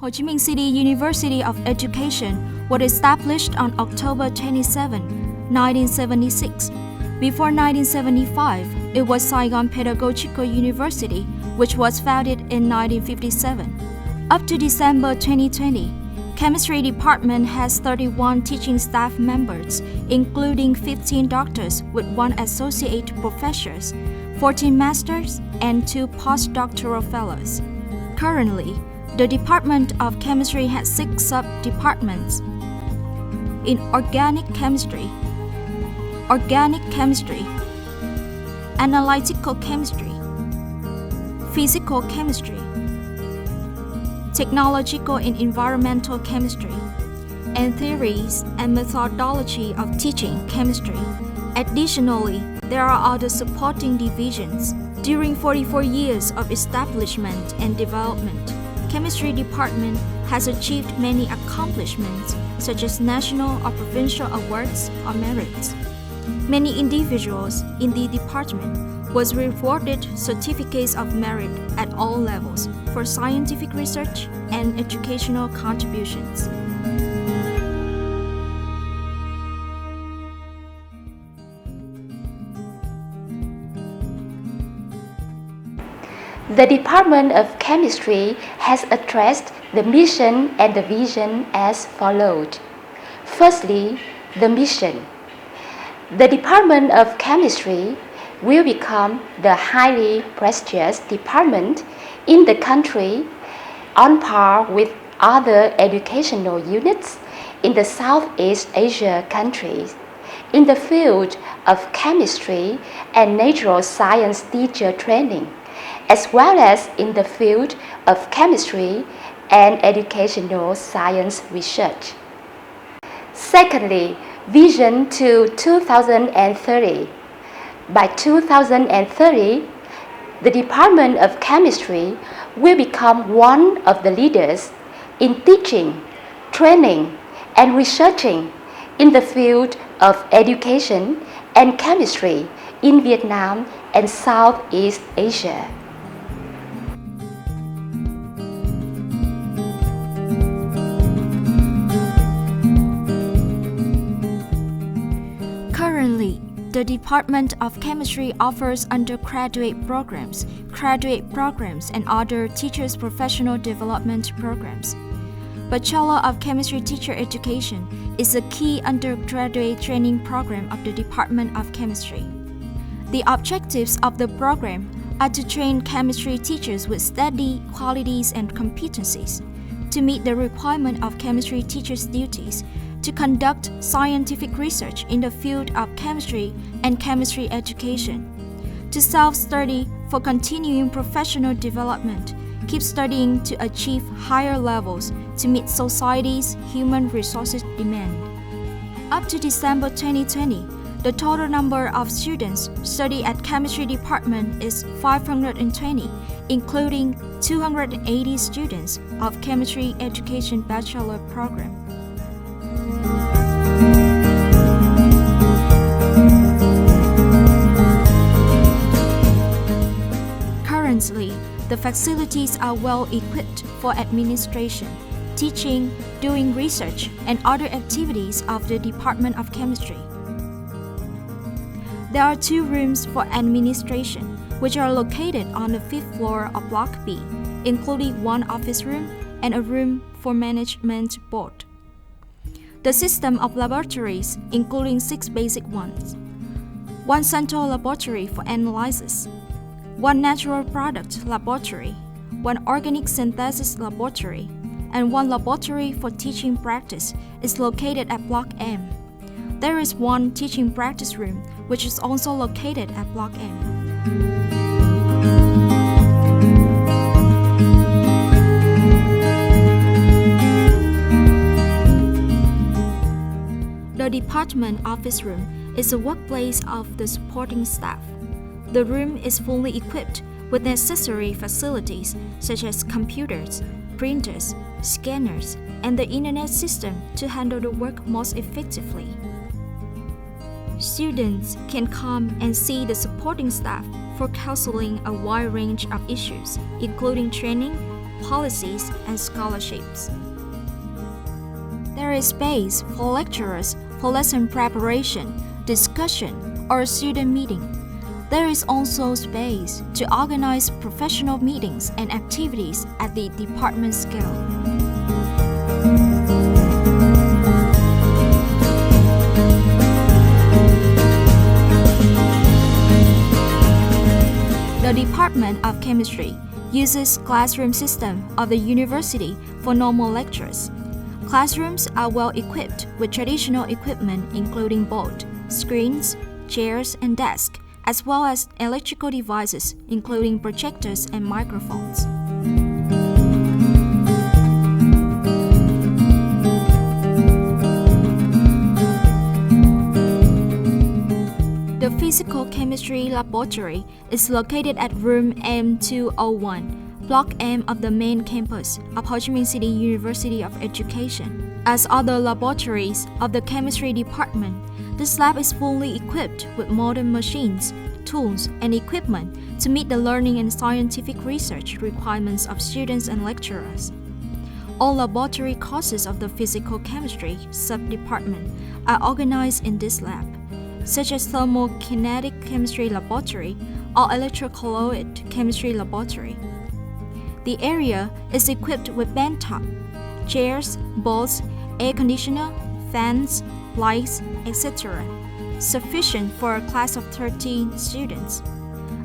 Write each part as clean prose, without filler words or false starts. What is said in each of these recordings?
Ho Chi Minh City University of Education was established on October 27, 1976. Before 1975, it was Saigon Pedagogical University, which was founded in 1957. Up to December 2020, Chemistry Department has 31 teaching staff members, including 15 doctors with 1 associate professors, 14 masters, and 2 postdoctoral fellows. Currently, the Department of Chemistry has 6 sub-departments. In organic chemistry, analytical chemistry, physical chemistry, technological and environmental chemistry, and theories and methodology of teaching chemistry. Additionally, there are other supporting divisions. During 44 years of establishment and development, Chemistry Department has achieved many accomplishments such as national or provincial awards or merits. Many individuals in the department was rewarded certificates of merit at all levels for scientific research and educational contributions. The Department of Chemistry has addressed the mission and the vision as follows. Firstly, the mission. The Department of Chemistry will become the highly prestigious department in the country on par with other educational units in the Southeast Asia countries in the field of chemistry and natural science teacher training, as well as in the field of chemistry and educational science research. Secondly, vision to 2030. By 2030, the Department of Chemistry will become one of the leaders in teaching, training, and researching in the field of education and chemistry in Vietnam and Southeast Asia. Currently, the Department of Chemistry offers undergraduate programs, graduate programs, and other teachers' professional development programs. Bachelor of Chemistry Teacher Education is a key undergraduate training program of the Department of Chemistry. The objectives of the program are to train chemistry teachers with steady qualities and competencies, to meet the requirement of chemistry teachers' duties, to conduct scientific research in the field of chemistry and chemistry education, to self-study for continuing professional development, keep studying to achieve higher levels to meet society's human resources demand. Up to December 2020, the total number of students study at Chemistry Department is 520, including 280 students of Chemistry Education Bachelor Program. Currently, the facilities are well equipped for administration, teaching, doing research, and other activities of the Department of Chemistry. There are 2 rooms for administration, which are located on the 5th floor of Block B, including 1 office room and a room for management board. The system of laboratories, including 6 basic ones, 1 central laboratory for analysis, 1 natural product laboratory, 1 organic synthesis laboratory, and 1 laboratory for teaching practice is located at Block M. There is 1 teaching practice room, which is also located at Block M. The department office room is a workplace of the supporting staff. The room is fully equipped with necessary facilities such as computers, printers, scanners, and the internet system to handle the work most effectively. Students can come and see the supporting staff for counseling a wide range of issues, including training, policies, and scholarships. There is space for lecturers for lesson preparation, discussion, or student meeting. There is also space to organize professional meetings and activities at the department scale. The Department of Chemistry uses classroom system of the university for normal lectures. Classrooms are well equipped with traditional equipment including board, screens, chairs, and desks, as well as electrical devices including projectors and microphones. The Physical Chemistry Laboratory is located at room M201, Block M of the main campus of Ho Chi Minh City University of Education. As other laboratories of the chemistry department, this lab is fully equipped with modern machines, tools, and equipment to meet the learning and scientific research requirements of students and lecturers. All laboratory courses of the Physical Chemistry sub-department are organized in this lab, such as Thermokinetic Chemistry Laboratory or Electrocolloid Chemistry Laboratory. The area is equipped with bench top, chairs, boards, air conditioner, fans, lights, etc., sufficient for a class of 13 students.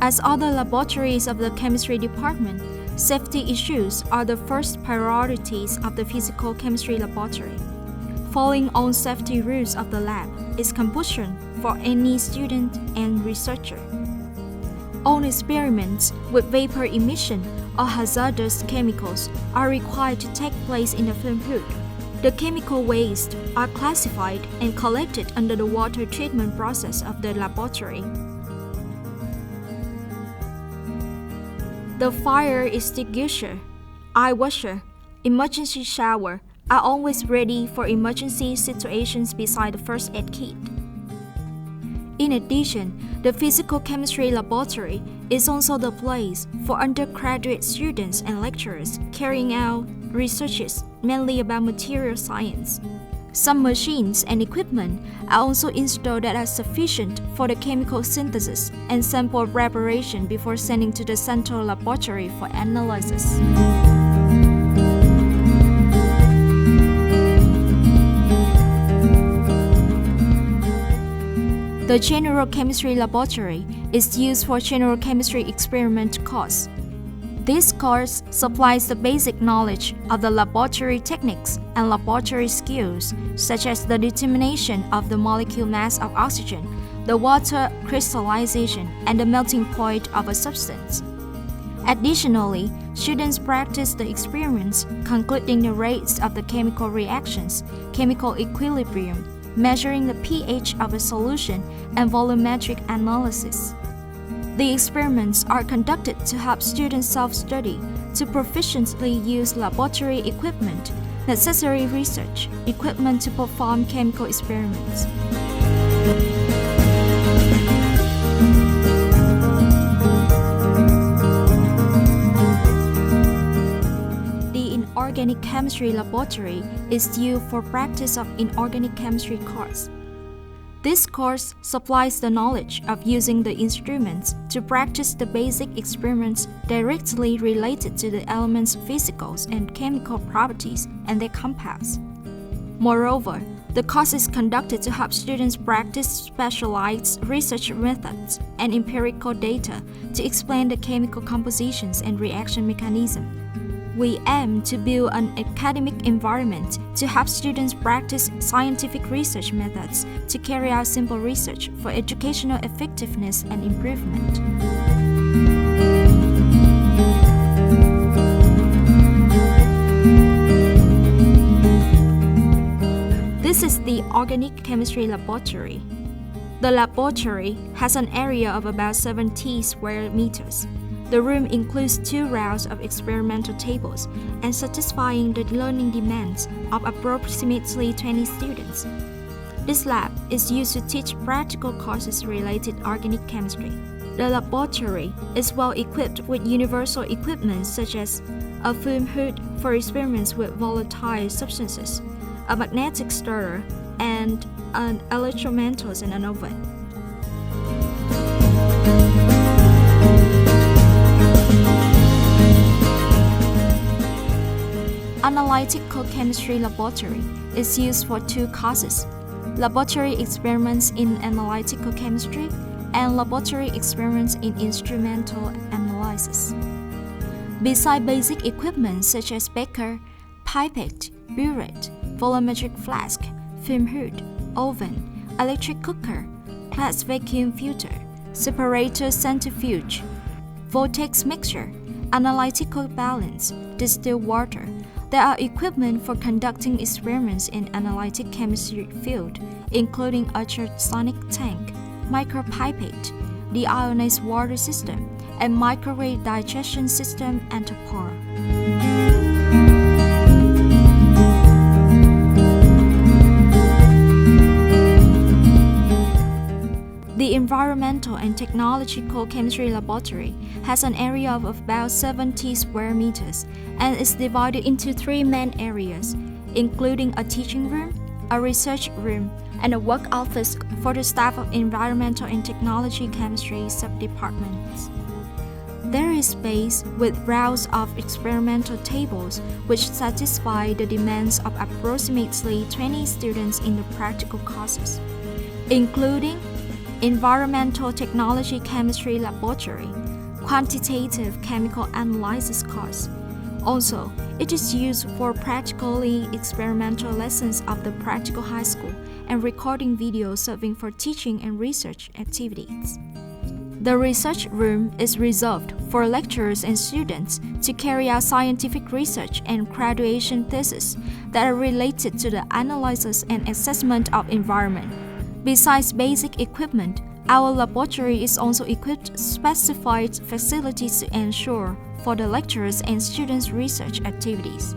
As other laboratories of the chemistry department, safety issues are the first priorities of the Physical Chemistry Laboratory. Following all safety rules of the lab is compulsion for any student and researcher. All experiments with vapor emission or hazardous chemicals are required to take place in the film hood. The chemical waste are classified and collected under the water treatment process of the laboratory. The fire extinguisher, eye washer, emergency shower are always ready for emergency situations beside the first aid kit. In addition, the Physical Chemistry Laboratory is also the place for undergraduate students and lecturers carrying out researches mainly about material science. Some machines and equipment are also installed that are sufficient for the chemical synthesis and sample preparation before sending to the central laboratory for analysis. The General Chemistry Laboratory is used for General Chemistry Experiment course. This course supplies the basic knowledge of the laboratory techniques and laboratory skills, such as the determination of the molecule mass of oxygen, the water crystallization, and the melting point of a substance. Additionally, students practice the experiments, concluding the rates of the chemical reactions, chemical equilibrium, measuring the pH of a solution, and volumetric analysis. The experiments are conducted to help students self-study, to proficiently use laboratory equipment, necessary research, equipment to perform chemical experiments. The Inorganic Chemistry Laboratory is used for practice of inorganic chemistry course. This course supplies the knowledge of using the instruments to practice the basic experiments directly related to the elements' physical and chemical properties and their compounds. Moreover, the course is conducted to help students practice specialized research methods and empirical data to explain the chemical compositions and reaction mechanism. We aim to build an academic environment to help students practice scientific research methods to carry out simple research for educational effectiveness and improvement. This is the Organic Chemistry Laboratory. The laboratory has an area of about 70 square meters. The room includes 2 rows of experimental tables and satisfying the learning demands of approximately 20 students. This lab is used to teach practical courses related to organic chemistry. The laboratory is well equipped with universal equipment such as a fume hood for experiments with volatile substances, a magnetic stirrer, and an electromantos and an oven. Analytical chemistry laboratory is used for two causes: laboratory experiments in analytical chemistry and laboratory experiments in instrumental analysis. Besides basic equipment such as beaker, pipette, burette, volumetric flask, fume hood, oven, electric cooker, glass vacuum filter, separator centrifuge, vortex mixer, analytical balance, distilled water, there are equipment for conducting experiments in analytic chemistry field, including ultrasonic tank, micropipette, deionized water system, and microwave digestion system and pour. The Environmental and Technological Chemistry Laboratory has an area of about 70 square meters and is divided into three main areas, including a teaching room, a research room, and a work office for the staff of Environmental and Technology Chemistry subdepartments. There is space with rows of experimental tables which satisfy the demands of approximately 20 students in the practical courses, including Environmental Technology Chemistry Laboratory, Quantitative Chemical Analysis course. Also, it is used for practically experimental lessons of the practical high school and recording videos serving for teaching and research activities. The research room is reserved for lecturers and students to carry out scientific research and graduation theses that are related to the analysis and assessment of environment. Besides basic equipment, our laboratory is also equipped with specified facilities to ensure for the lecturers and students' research activities.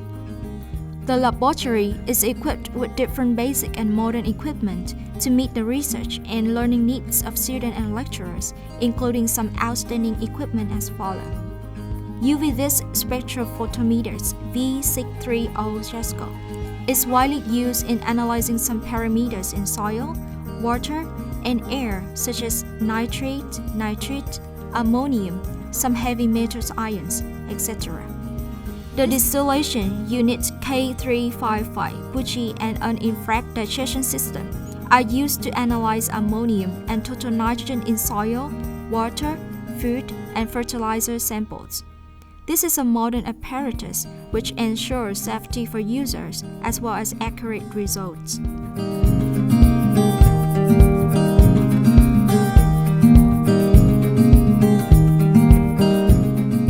The laboratory is equipped with different basic and modern equipment to meet the research and learning needs of students and lecturers, including some outstanding equipment as follows. UV-vis spectrophotometers V630 JESCO is widely used in analyzing some parameters in soil, water, and air such as nitrate, nitrite, ammonium, some heavy metals ions, etc. The distillation unit K355 Bucci and an infrared digestion system are used to analyze ammonium and total nitrogen in soil, water, food, and fertilizer samples. This is a modern apparatus which ensures safety for users as well as accurate results.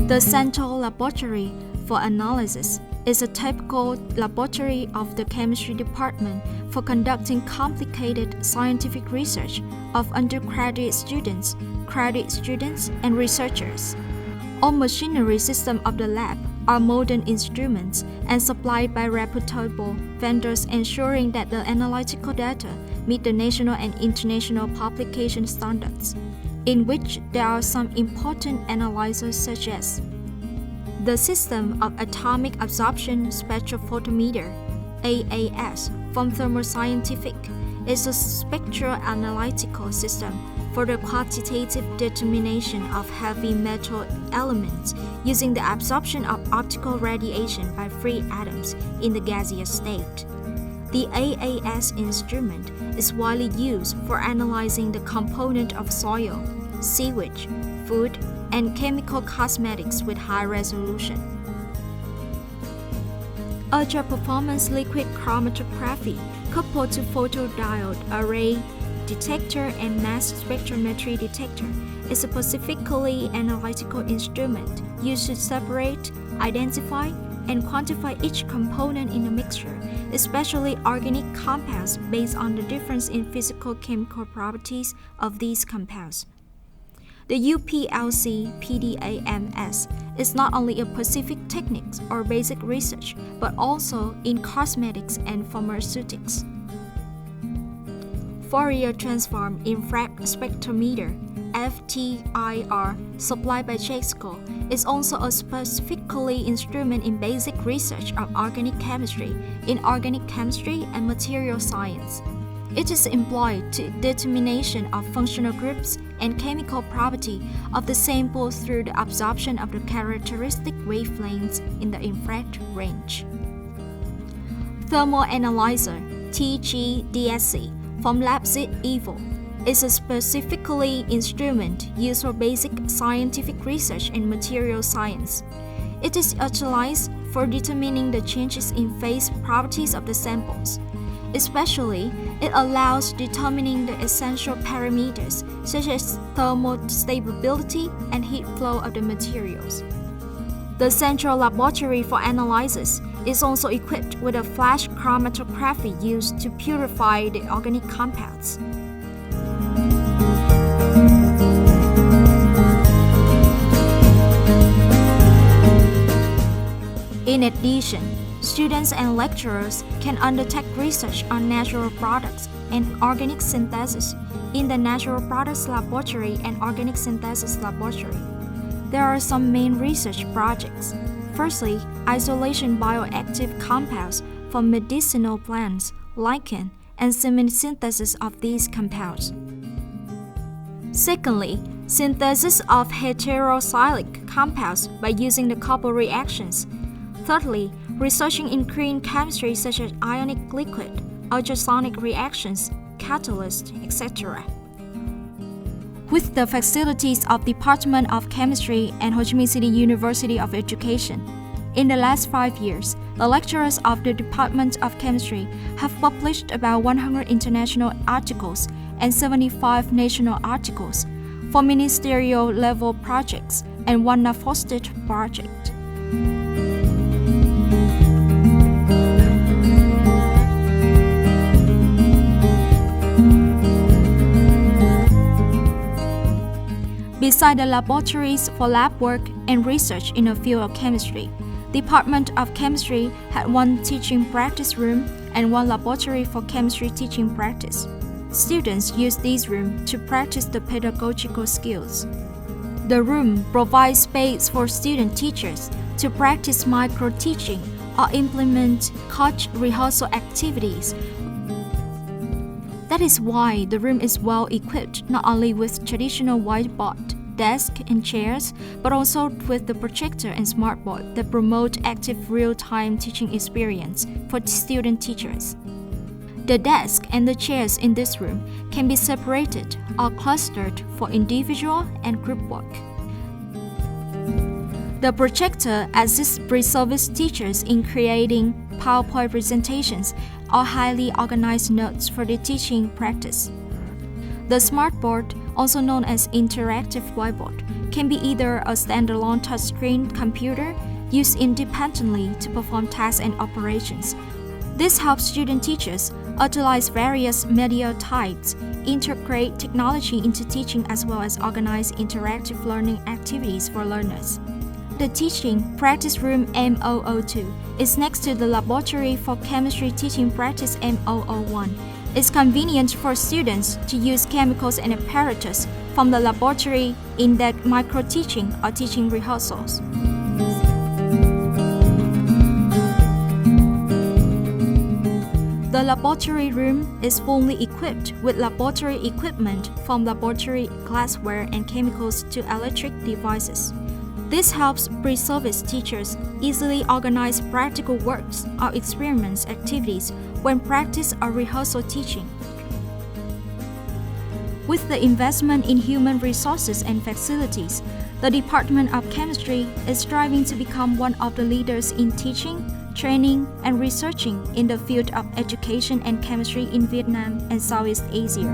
The Central Laboratory for Analysis is a typical laboratory of the chemistry department for conducting complicated scientific research of undergraduate students, graduate students, and researchers. All machinery systems of the lab are modern instruments and supplied by reputable vendors, ensuring that the analytical data meet the national and international publication standards, in which there are some important analyzers such as the System of Atomic Absorption Spectrophotometer AAS from Thermoscientific is a spectroanalytical system for the quantitative determination of heavy metal elements using the absorption of optical radiation by free atoms in the gaseous state. The AAS instrument is widely used for analyzing the component of soil, sewage, food, and chemical cosmetics with high resolution. Ultra-performance liquid chromatography coupled to photodiode array detector and mass spectrometry detector is a specifically analytical instrument used to separate, identify, and quantify each component in a mixture, especially organic compounds based on the difference in physical-chemical properties of these compounds. The UPLC PDAMS is not only a specific techniques or basic research, but also in cosmetics and pharmaceutics. Fourier transform infrared spectrometer FTIR supplied by JEXCO is also a specifically instrument in basic research of organic chemistry, inorganic chemistry, and material science. It is employed to determination of functional groups and chemical property of the sample through the absorption of the characteristic wavelengths in the infrared range. Thermal Analyzer (TGDSC) from Leipzig EVO is a specifically instrument used for basic scientific research in material science. It is utilized for determining the changes in phase properties of the samples. Especially, it allows determining the essential parameters such as thermal stability and heat flow of the materials. The central laboratory for analysis is also equipped with a flash chromatography used to purify the organic compounds. In addition, students and lecturers can undertake research on natural products and organic synthesis in the Natural Products Laboratory and Organic Synthesis Laboratory. There are some main research projects. Firstly, isolation bioactive compounds from medicinal plants, lichen, and semi-synthesis of these compounds. Secondly, synthesis of heterocyclic compounds by using the couple reactions. Thirdly, researching in green chemistry such as ionic liquid, ultrasonic reactions, catalysts, etc. With the facilities of Department of Chemistry and Ho Chi Minh City University of Education, in the last 5 years, the lecturers of the Department of Chemistry have published about 100 international articles and 75 national articles for ministerial level projects and one fostered project. Beside the laboratories for lab work and research in the field of chemistry, Department of Chemistry had one teaching practice room and one laboratory for chemistry teaching practice. Students use these rooms to practice the pedagogical skills. The room provides space for student teachers to practice micro-teaching or implement coach rehearsal activities. That is why the room is well equipped not only with traditional whiteboard, desk, and chairs, but also with the projector and smartboard that promote active real-time teaching experience for student teachers. The desk and the chairs in this room can be separated or clustered for individual and group work. The projector assists pre-service teachers in creating PowerPoint presentations or highly organized notes for the teaching practice. The smartboard, also known as interactive whiteboard, can be either a standalone touchscreen computer used independently to perform tasks and operations. This helps student teachers utilize various media types, integrate technology into teaching as well as organize interactive learning activities for learners. The teaching practice room M002 is next to the laboratory for chemistry teaching practice M001. It's convenient for students to use chemicals and apparatus from the laboratory in their micro-teaching or teaching rehearsals. The laboratory room is fully equipped with laboratory equipment from laboratory glassware and chemicals to electric devices. This helps pre-service teachers easily organize practical works or experiments activities when practice or rehearsal teaching. With the investment in human resources and facilities, the Department of Chemistry is striving to become one of the leaders in teaching, training, and researching in the field of education and chemistry in Vietnam and Southeast Asia.